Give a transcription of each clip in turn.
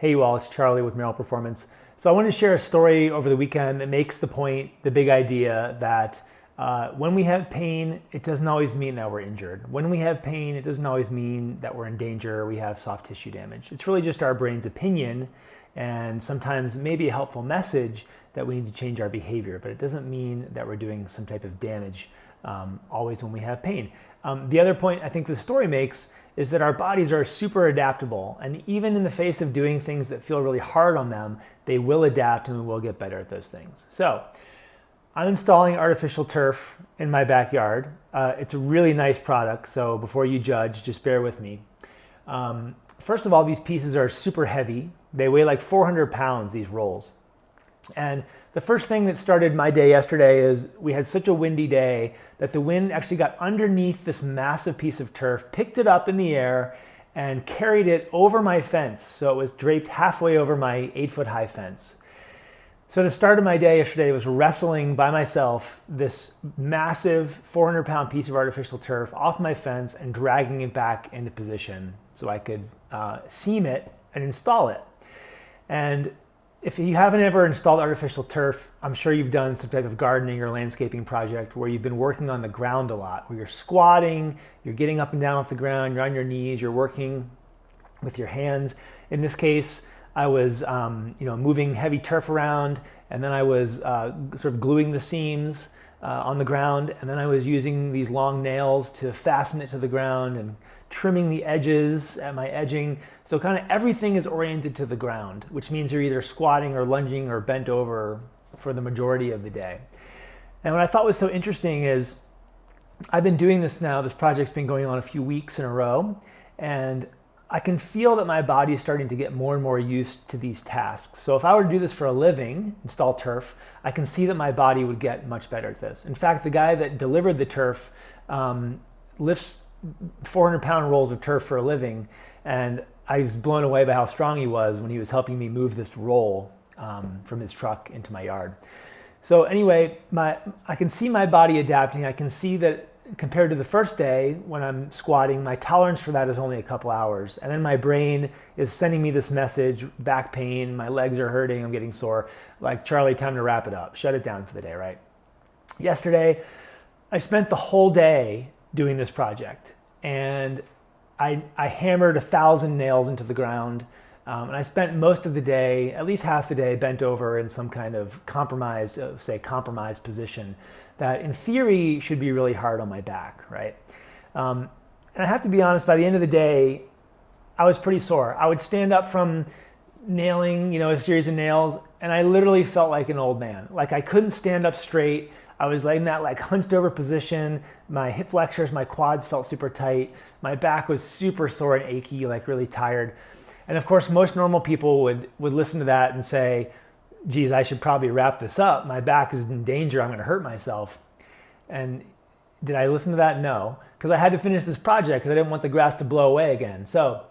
Hey you all, it's Charlie with Merrill Performance. So I want to share a story over the weekend that makes the point, the big idea that when we have pain, it doesn't always mean that we're injured. When we have pain, it doesn't always mean that we're in danger or we have soft tissue damage. It's really just our brain's opinion and sometimes maybe a helpful message that we need to change our behavior, but it doesn't mean that we're doing some type of damage always when we have pain. The other point I think the story makes is that our bodies are super adaptable, and even in the face of doing things that feel really hard on them, they will adapt and we will get better at those things. So I'm installing artificial turf in my backyard. It's a really nice product, so before you judge, just bear with me. First of all, these pieces are super heavy. They weigh like 400 pounds, these rolls. And the first thing that started my day yesterday is we had such a windy day that the wind actually got underneath this massive piece of turf, picked it up in the air, and carried it over my fence. So it was draped halfway over my 8-foot high fence. So the start of my day yesterday was wrestling by myself this massive 400-pound piece of artificial turf off my fence and dragging it back into position so I could seam it and install it. And if you haven't ever installed artificial turf, I'm sure you've done some type of gardening or landscaping project where you've been working on the ground a lot, where you're squatting, you're getting up and down off the ground, you're on your knees, you're working with your hands. In this case, I was moving heavy turf around, and then I was sort of gluing the seams on the ground, and then I was using these long nails to fasten it to the ground and trimming the edges at my edging. So kind of everything is oriented to the ground, which means you're either squatting or lunging or bent over for the majority of the day. And what I thought was so interesting is I've been doing this now, this project's been going on a few weeks in a row, and I can feel that my body is starting to get more and more used to these tasks. So if I were to do this for a living, install turf, I can see that my body would get much better at this. In fact, the guy that delivered the turf lifts 400-pound rolls of turf for a living, and I was blown away by how strong he was when he was helping me move this roll from his truck into my yard. So anyway, I can see my body adapting. I can see that compared to the first day when I'm squatting, my tolerance for that is only a couple hours. And then my brain is sending me this message, back pain, my legs are hurting, I'm getting sore. Like, Charlie, time to wrap it up. Shut it down for the day, right? Yesterday, I spent the whole day doing this project, and I hammered 1,000 nails into the ground, and I spent most of the day, at least half the day, bent over in some kind of compromised position that in theory should be really hard on my back, right? And I have to be honest, by the end of the day, I was pretty sore. I would stand up from nailing, a series of nails, and I literally felt like an old man. Like, I couldn't stand up straight. I was like in that hunched over position. My hip flexors, my quads felt super tight. My back was super sore and achy, like really tired. And of course, most normal people would listen to that and say, geez, I should probably wrap this up. My back is in danger. I'm going to hurt myself. And did I listen to that? No, because I had to finish this project because I didn't want the grass to blow away again. So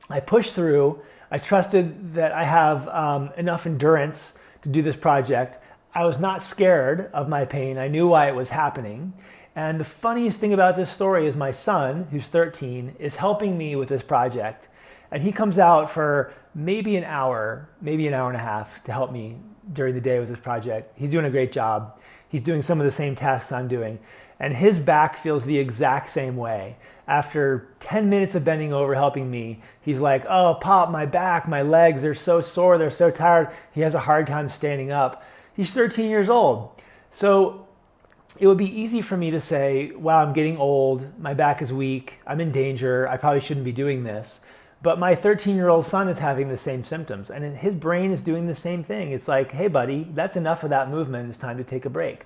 I pushed through. I trusted that I have enough endurance to do this project. I was not scared of my pain. I knew why it was happening. And the funniest thing about this story is my son, who's 13, is helping me with this project. And he comes out for maybe an hour and a half to help me during the day with this project. He's doing a great job. He's doing some of the same tasks I'm doing. And his back feels the exact same way. After 10 minutes of bending over helping me, he's like, oh, Pop, my back, my legs, they're so sore, they're so tired. He has a hard time standing up. He's 13 years old. So it would be easy for me to say, wow, I'm getting old, my back is weak, I'm in danger, I probably shouldn't be doing this. But my 13-year-old son is having the same symptoms, and his brain is doing the same thing. It's like, hey buddy, that's enough of that movement, it's time to take a break.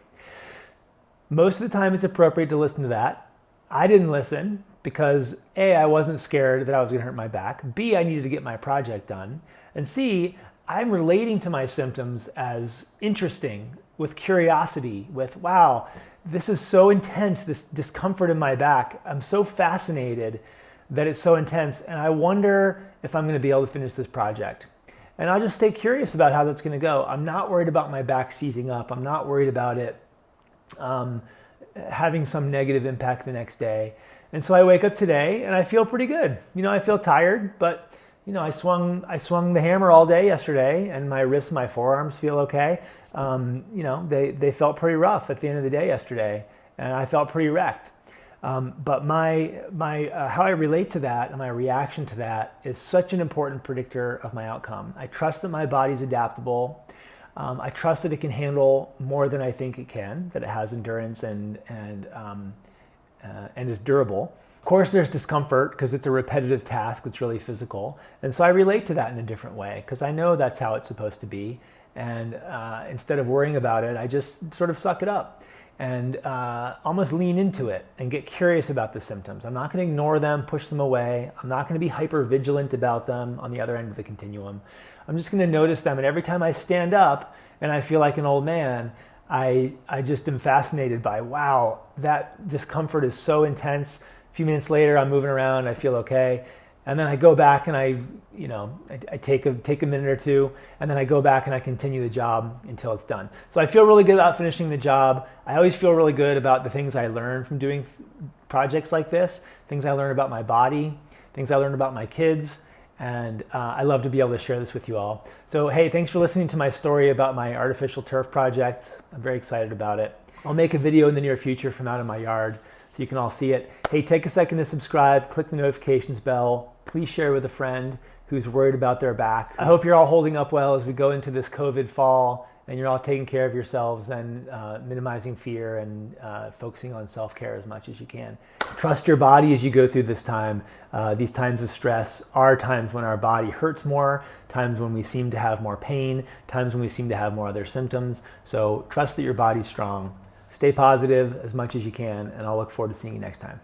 Most of the time it's appropriate to listen to that. I didn't listen because A, I wasn't scared that I was gonna hurt my back. B, I needed to get my project done. And C, I'm relating to my symptoms as interesting, with curiosity, with, wow, this is so intense, this discomfort in my back. I'm so fascinated that it's so intense, and I wonder if I'm gonna be able to finish this project. And I'll just stay curious about how that's gonna go. I'm not worried about my back seizing up. I'm not worried about it having some negative impact the next day. And so I wake up today and I feel pretty good. I feel tired, but I swung the hammer all day yesterday, and my wrists, my forearms feel okay. They felt pretty rough at the end of the day yesterday, and I felt pretty wrecked. But my how I relate to that and my reaction to that is such an important predictor of my outcome. I trust that my body's adaptable. I trust that it can handle more than I think it can, that it has endurance and is durable. Of course, there's discomfort because it's a repetitive task that's really physical. And so I relate to that in a different way because I know that's how it's supposed to be. And instead of worrying about it, I just sort of suck it up and almost lean into it and get curious about the symptoms. I'm not going to ignore them, push them away. I'm not going to be hyper vigilant about them on the other end of the continuum. I'm just going to notice them. And every time I stand up and I feel like an old man, I just am fascinated by, wow, that discomfort is so intense. A few minutes later, I'm moving around, I feel okay. And then I go back and I take a minute or two, and then I go back and I continue the job until it's done. So I feel really good about finishing the job. I always feel really good about the things I learn from doing projects like this, things I learn about my body, things I learn about my kids. And I love to be able to share this with you all. So hey, thanks for listening to my story about my artificial turf project. I'm very excited about it. I'll make a video in the near future from out in my yard so you can all see it. Hey, take a second to subscribe, click the notifications bell. Please share with a friend who's worried about their back. I hope you're all holding up well as we go into this COVID fall, and you're all taking care of yourselves and minimizing fear and focusing on self-care as much as you can. Trust your body as you go through this time. These times of stress are times when our body hurts more, times when we seem to have more pain, times when we seem to have more other symptoms. So trust that your body's strong. Stay positive as much as you can, and I'll look forward to seeing you next time.